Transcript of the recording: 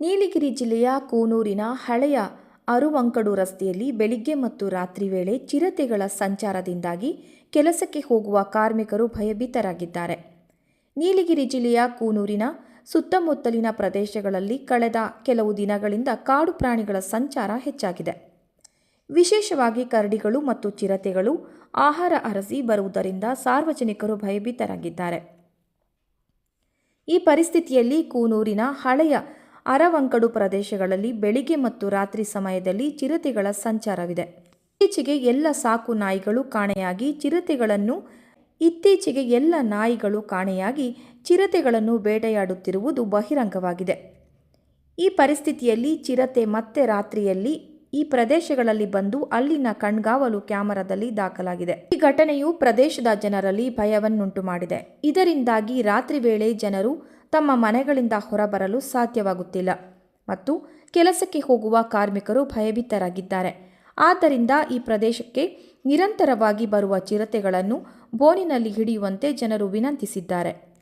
ನೀಲಗಿರಿ ಜಿಲ್ಲೆಯ ಕೂನೂರಿನ ಹಳೆಯ ಅರುವಂಕಡು ರಸ್ತೆಯಲ್ಲಿ ಬೆಳಿಗ್ಗೆ ಮತ್ತು ರಾತ್ರಿ ವೇಳೆ ಚಿರತೆಗಳ ಸಂಚಾರದಿಂದಾಗಿ ಕೆಲಸಕ್ಕೆ ಹೋಗುವ ಕಾರ್ಮಿಕರು ಭಯಭೀತರಾಗಿದ್ದಾರೆ. ನೀಲಗಿರಿ ಜಿಲ್ಲೆಯ ಕೂನೂರಿನ ಸುತ್ತಮುತ್ತಲಿನ ಪ್ರದೇಶಗಳಲ್ಲಿ ಕಳೆದ ಕೆಲವು ದಿನಗಳಿಂದ ಕಾಡು ಪ್ರಾಣಿಗಳ ಸಂಚಾರ ಹೆಚ್ಚಾಗಿದೆ. ವಿಶೇಷವಾಗಿ ಕರಡಿಗಳು ಮತ್ತು ಚಿರತೆಗಳು ಆಹಾರ ಅರಸಿ ಬರುವುದರಿಂದ ಸಾರ್ವಜನಿಕರು ಭಯಭೀತರಾಗಿದ್ದಾರೆ. ಈ ಪರಿಸ್ಥಿತಿಯಲ್ಲಿ ಕೂನೂರಿನ ಹಳೆಯ ಅರವಂಕಡು ಪ್ರದೇಶಗಳಲ್ಲಿ ಬೆಳಿಗ್ಗೆ ಮತ್ತು ರಾತ್ರಿ ಸಮಯದಲ್ಲಿ ಚಿರತೆಗಳ ಸಂಚಾರವಿದೆ. ಇತ್ತೀಚೆಗೆ ಎಲ್ಲ ಸಾಕು ನಾಯಿಗಳು ಕಾಣೆಯಾಗಿ ಚಿರತೆಗಳನ್ನು ಬೇಟೆಯಾಡುತ್ತಿರುವುದು ಬಹಿರಂಗವಾಗಿದೆ. ಈ ಪರಿಸ್ಥಿತಿಯಲ್ಲಿ ಚಿರತೆ ಮತ್ತೆ ರಾತ್ರಿಯಲ್ಲಿ ಈ ಪ್ರದೇಶಗಳಲ್ಲಿ ಬಂದು ಅಲ್ಲಿನ ಕಣ್ಗಾವಲು ಕ್ಯಾಮೆರಾದಲ್ಲಿ ದಾಖಲಾಗಿದೆ. ಈ ಘಟನೆಯು ಪ್ರದೇಶದ ಜನರಲ್ಲಿ ಭಯವನ್ನುಂಟು ಮಾಡಿದೆ. ಇದರಿಂದಾಗಿ ರಾತ್ರಿ ವೇಳೆ ಜನರು ತಮ್ಮ ಮನೆಗಳಿಂದ ಹೊರಬರಲು ಸಾಧ್ಯವಾಗುತ್ತಿಲ್ಲ ಮತ್ತು ಕೆಲಸಕ್ಕೆ ಹೋಗುವ ಕಾರ್ಮಿಕರು ಭಯಭೀತರಾಗಿದ್ದಾರೆ. ಆದ್ದರಿಂದ ಈ ಪ್ರದೇಶಕ್ಕೆ ನಿರಂತರವಾಗಿ ಬರುವ ಚಿರತೆಗಳನ್ನು ಬೋನಿನಲ್ಲಿ ಹಿಡಿಯುವಂತೆ ಜನರು ವಿನಂತಿಸಿದ್ದಾರೆ.